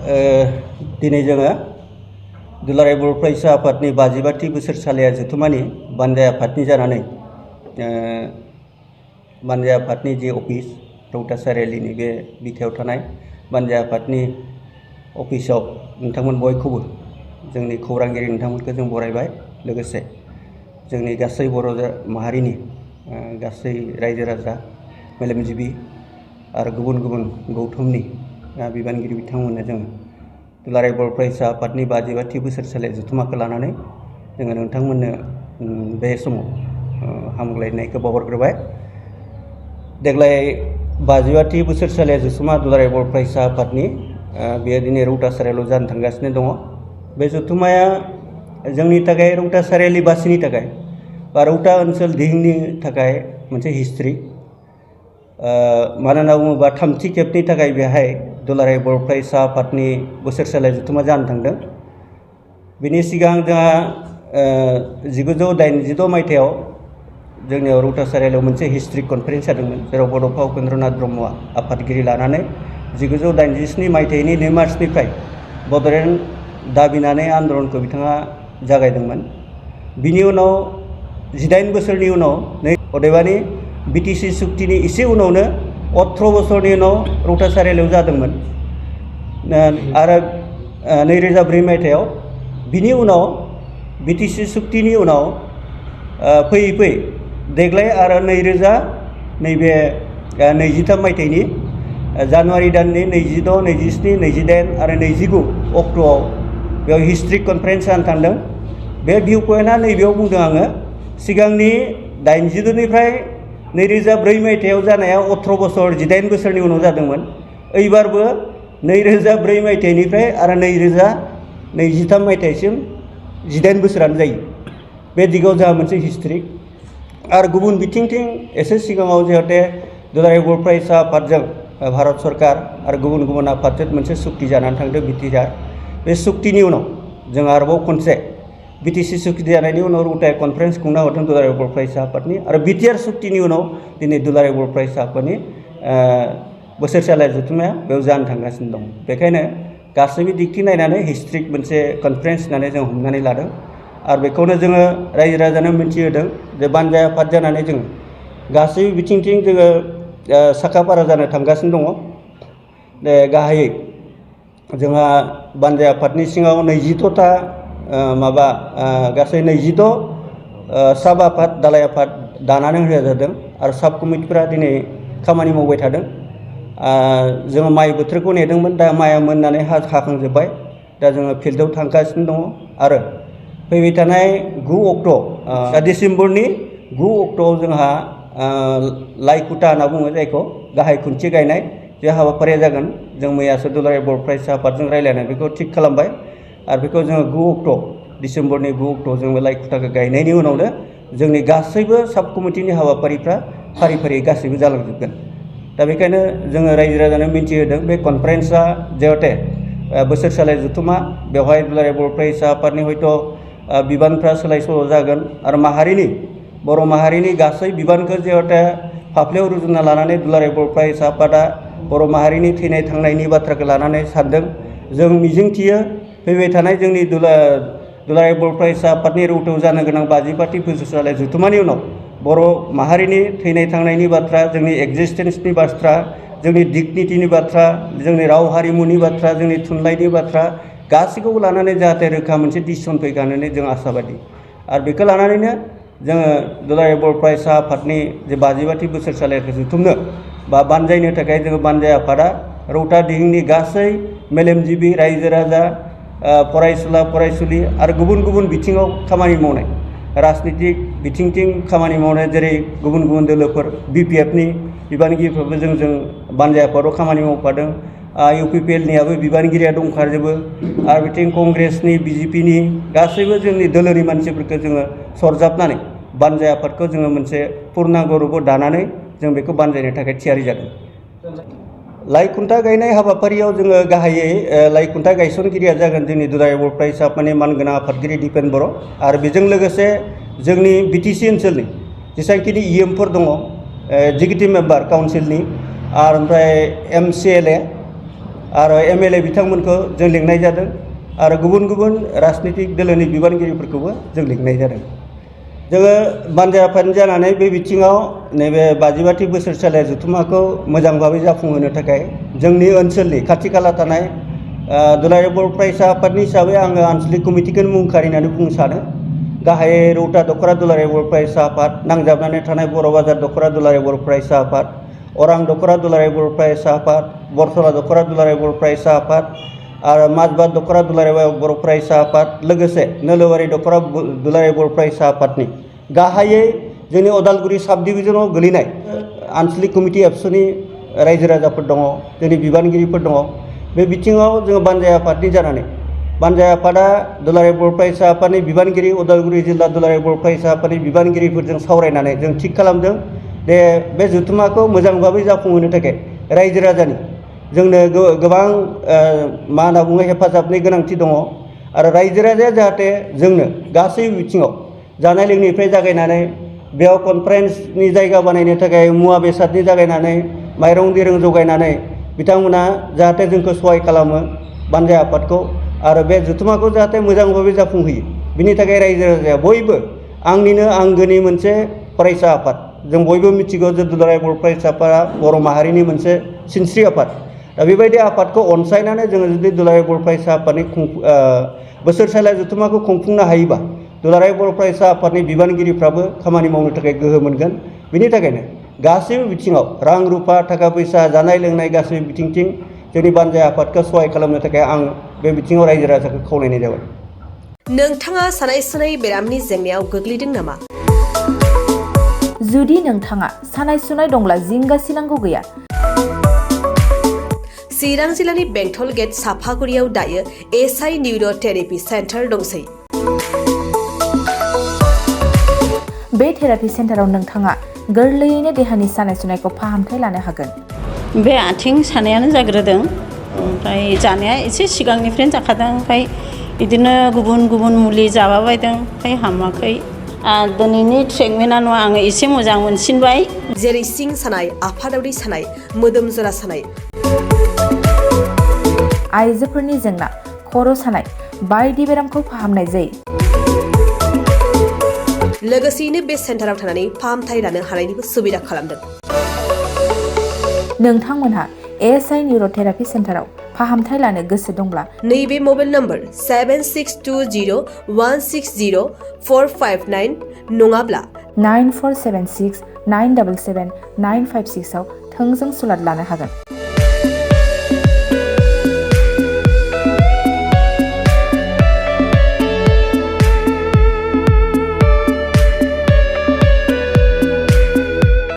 दिनै जोङो दुलाराय बर' फरायसा आफादनि 52थि बोसोरसालिया जथुमानि बानजाय आफादनि जानानै बानजाय आफादनि जि अफिस रौता सारिआलिनि बे बिथायाव थानाय बानजाय आफादनि अफिसाव नोंथांमोन बयखौबो जोंनि खौरांगिरि नोंथांमोनखौ जों बरायबाय। लोगोसे जोंनि गासै बर' माहारिनि गासै रायजो राजा मेलेमजिबि आरो गुबुन गुबुन गौथुमनि बिबानगिरि बिथांमोननो जों दुलाराय बर' फरायसा आफादनि 52थि बोसोरसालि जथुमाखौ लानानै जोङो नोंथांमोननो बे समाव हामग्लायनायखौ बावहरग्रोबाय। देग्लाय 52थि बोसोरसालिया जथुमा दुलाराय बर' फरायसा आफादनि बेयो दिनै रौता सारिआलियाव जानो थांगासिनो दङ। बे जथुमाया जोंनि थाखाय रौता सारिआलि बासिनि थाखाय बा रौता ओनसोल दिहिंनि थाखाय मोनसे हिस्ट्रि। मानो होनना बुङोबा थामथि खेबनि थाखाय बेहाय दुलाराय बर' फरायसा आफादनि बोसोरसालिया जथुमा जानो थांदों। बिनि सिगां जोंहा 1986 मायथाइयाव जोंनियाव रौता सारिआलियाव मोनसे हिस्ट्रिक कनफारेन्स जादोंमोन, जेराव बड'फा उपेन्द्रनाथ ब्रह्मआ आफादगिरि लानानै 1987 मायथाइनि 2 मार्चनिफ्राय बड'लेण्ड दाबिनानै आन्दलनखौ बिथाङा जागायदोंमोन। बिनि उनाव 18 बोसोरनि उनाव अदेबानि बिटिसि सुक्तिनि एसे उनावनो 18 बोसोरनि उनाव रौता सारिआलियाव जादोंमोन आरो 2004 मायथाइयाव। बिनि उनाव बिटिसि सुक्तिनि उनाव फैयै फैयै देग्लाय आरो 2023 मायथाइनि जानुवारि दाननि 26, 27, 28 आरो 29 अक्ट'आव बेयाव हिस्ट्रिक कनफारेन्स जानो थांदों। बे भिउ पइन्टआ नैबेयाव बुंदों आङो, सिगांनि 82निफ्राय 2004 मायथाइयाव जानाया 18 बोसोर 18 बोसोरनि उनाव जादोंमोन। एबारबो 2004 मायथाइनिफ्राय आरो 2023 मायथाइसिम 18 बोसोरानो जायो। बे दिगाव जोंहा मोनसे हिस्ट्रि आरो गुबुन बिथिंथिं एसे सिगाङाव जिहेते दुलाराय बर' फरायसा आफादजों भारत सरकार आरो गुबुन गुबुन आफादजों मोनसे सुक्ति जानानै थांदों बिटिआर। बे सुक्तिनि उनाव जों आरोबाव खनसे बिटिसि सुक्ति जानायनि उनाव रौताया कनफारेन्स खुंना हरदों दुलाराय बर' फरायसा आफादनि आरो बिटिआर सुक्तिनि उनाव दिनै दुलाराय बर' फरायसा आफादनि बोसोरसालिया जथुमाया बेयाव जानो थांगासिनो दं। बेखायनो गासैबो दिगथिं नायनानै हिस्ट्रिक मोनसे कनफारेन्स होननानै जों हमनानै लादों आरो बेखौनो जोङो रायजो राजानो मिन्थिहोदों जे बानजाय आफाद जानानै जों गासैबो बिथिंथिं जोङो साखा-फारा जानो थांगासिनो दङ। गाहायै जोंहा बानजाय आफादनि सिङाव 26ता गासै 26 साब आफाद दालाय आफाद दानानै होनाय जादों आरो साब कमिटिफोरा दिनै खामानि मावबाय थादों। जोङो माइ बोथोरखौ नेदोंमोन, दा माइआ मोननानै हाखांजोब्बाय। दा जोङो फिल्डआव थांगासिनो दङ आरो फैबाय थानाय 9 अक्ट' डिसेम्बरनि 9 अक्ट'आव जोंहा लाइकुटा होनना बुङो जायखौ गाहाय खुन्थि गायनाय बे हाबाफारिया जागोन। जों मैयासो दुलाराय बर' फरायसा आफादजों रायज्लायनानै बेखौ थिग खालामबाय आरो बेखौ जोङो 9 अक्ट' डिसेम्बरनि 9 अक्ट'आव जोङो लाइकुटाखौ गायनायनि उनावनो जोंनि गासैबो साब कमिटिनि हाबाफारिफ्रा फारि फारि गासैबो जालांजोबगोन। दा बेखायनो जोङो रायजो राजानो मिन्थिहोदों बे कनफारेन्सआ जिहेते बोसोरसालिया जथुमा, बेवहाय दुलाराय बर' फरायसा आफादनि हयथ' बिबानफ्रा सोलाय सोल' जागोन आरो बर' माहारिनि गासै बिबानखौ जिहेते फाफ्लियाव रुजुनना लानानै दुलाराय बर' फरायसा आफादा बर' माहारिनि थैनाय थांनायनि बाथ्राखौ लानानै सानदों। जों मिजिंथियो फैबाय थानाय जोंनि दुलाराय बर' फरायसा आफादनि रौतायाव जानो गोनां 52थि बोसोरसालिया जथुमानि उनाव बर' माहारिनि थैनाय थांनायनि बाथ्रा, जोंनि एक्जिस्टेन्सनि बाथ्रा, जोंनि डिगनिटिनि बाथ्रा, जोंनि राव हारिमुनि बाथ्रा, जोंनि थुनलाइनि बाथ्रा गासैखौबो लानानै जाहाथे रोखा मोनसे डिसिसन फैगोन होननानै जों आसाबादि आरो बेखौ लानानैनो जोङो दुलाराय बर' फरायसा आफादनि जे 52थि बोसोरसालिखौ जुथुमनो बा बानजायनो थाखाय जोङो बानजाय आफादा रौता दिहिंनि गासै मेलेमजिबि रायजो राजा, फरायसुला फरायसुलि आरो गुबुन गुबुन बिथिङाव खामानि मावनाय, राजनितिक बिथिंथिं खामानि मावनाय, जेरै गुबुन गुबुन दोलोफोर BPFनि बिबानगिरिफोरबो जों बानजाय आफादाव खामानि मावफादों। UPPLनियाबो बिबानगिरिया दंखाजोबो आरो बिथिं कंग्रेसनि BJPनि गासैबो जोंनि दोलोनि मानसिफोरखौ जोङो सरजाबनानै बानजाय आफादखौ जोङो मोनसे पुर्नांग रुपाव दानानै जों बेखौ बानजायनो थाखाय थियारि जादों। लाइकुन्टा गायनाय हाबाफारियाव जोङो गाहायै लाइकुन्टा गायसनगिरिया जागोन जोंनि दुलाराय बर' फरायसा आफादनि मानगोनां आफादगिरि दिपेन बर' आरो बेजों लोगोसे जोंनि बिटिसि ओनसोलनि जेसेबांखिनि EMफोर दङ, एग्जिकिउटिभ मेम्बार काउन्सिलनि आरो ओमफ्राय MCLA आरो MLA बिथांमोनखौ जों लिंनाय जादों आरो गुबुन गुबुन राजनीतिक दोलोनि बिबानगिरिफोरखौबो जों लिंनाय जादों। जोङो बानजाय आफादनि जानानै बे बिथिङाव नैबे 55थि बोसोरसालिया जथुम्माखौ मोजां भाबै जाफुंहोनो थाखाय जोंनि ओनसोलनि खाथि खाला थानाय दुलाराय बर' फरायसा आफादनि हिसाबै आङो आनसलिक कमिटिखौनो मुं खारिनानै बुंनो सानो। गाहायै रौता दख'रा दुलाराय बर' फरायसा आफाद, नांजाबनानै थानाय बर' बाजार दख'रा दुलाराय बर' फरायसा आफाद, अरां दख'रा दुलाराय बर' फरायसा आफाद, बरसला दख'रा दुलाराय बर' फरायसा आफाद आरो माजबाद दख'रा दुलाराय बर' फरायसा आफाद, लोगोसे नोलोबारि दख'रा दुलाराय बर' फरायसा आफादनि गाहायै जोंनि उदालगुरि साब डिभिजनाव गोलैनाय आनसलिक कमिटि एबसुनि रायजो राजाफोर दङ, जोंनि बिबानगिरिफोर दङ। बे बिथिङाव जोङो बानजाय आफादनि जानानै बानजाय आफादा दुलाराय बर' फरायसा आफादनि बिबानगिरि, उदालगुरि जिल्ला दुलाराय बर' फरायसा आफादनि बिबानगिरिफोरजों सावरायनानै जों थिग खालामदों दे बे जथुम्माखौ मोजां भाबै जाफुंहोनो थाखाय रायजो राजानि जोंनो गोबां मा होनना बुङो हेफाजाबनि गोनांथि दङ आरो रायजो राजाया जाहाथे जोंनो गासैबो बिथिङाव जानाय लोंनायनिफ्राय जागायनानै बेयाव कनफारेन्सनि जायगा बानायनो थाखाय मुवा बेसादनि जागायनानै माइरं दैरं जगायनानै बिथांमोना जाहाथे जोंखौ सहाय खालामो बानजाय आफादखौ आरो बे जथुम्माखौ जाहाथे मोजां भाबै जाफुंहोयो। बिनि थाखाय रायजो राजाया बयबो आंनिनो आंगोनि मोनसे फरायसा आफाद। जों बयबो मिथिगौ जे दुलाराय बर' फरायसा आफादा बर' माहारिनि मोनसे सिनस्रि आफाद। दा बेबायदि आफादखौ अनसायनानै जोङो जुदि दुलाराय बर' फरायसा आफादनि बोसोरसालिया जथुम्माखौ खुंफुंनो हायोबा दुलाराय बर' फरायसा आफादनि बिबानगिरिफ्राबो खामानि मावनो थाखाय गोहो मोनगोन। बिनि थाखायनो गासैबो बिथिङाव रां रुफा थाखा फैसा जानाय लोंनाय गासैबो बिथिंथिं जोंनि बानजाय आफादखौ सहाय खालामनो थाखाय आं बे बिथिङाव रायजो राजाखौ खावलायनाय जाबाय। नोंथाङा सानाय सुनाय बेरामनि जेंनायाव गोग्लैदों नामा? जुदि नोंथाङा सानाय सुनाय दंब्ला जिंगा सिनांगौ गैया। चिरां जिल्लानि बेंटल गेट साफागुरियाव दायो SI निउर' थेरापि सेन्टार दंसै। बे थेरापि सेन्टाराव नोंथाङा गोरलैयैनो देहानि सानाय सुनायखौ फाहामथाय लानो हागोन। बे आथिं सानायानो जाग्रोदों, ओमफ्राय जानाया एसे सिगांनिफ्रायनो जाखादों, ओमफ्राय बिदिनो गुबुन गुबुन मुलि जाबाबायदों, ओमफ्राय हामाखै। दिनैनि ट्रिटमेन्टआ आङो एसे मोजां मोनसिनबाय। जेरै सिं सानाय, आफादावरि सानाय, मोदोम जरा सानाय, आइजोफोरनि जेंना, खर' सानाय बायदि बेरामखौ फाहामनाय जायो। लोगोसेयैनो बे सेन्टाराव थानानै फाहामथाय लानो हानायनिबो सुबिदा खालामदों। नोंथांमोनहा SI निउर' थेरापि सेन्टाराव फाहामथाय लानो गोसो दंब्ला नैबे मबाइल नम्बर 7620160459 नङाब्ला 9476977956 आव थोंजों सुलाद लानो हागोन।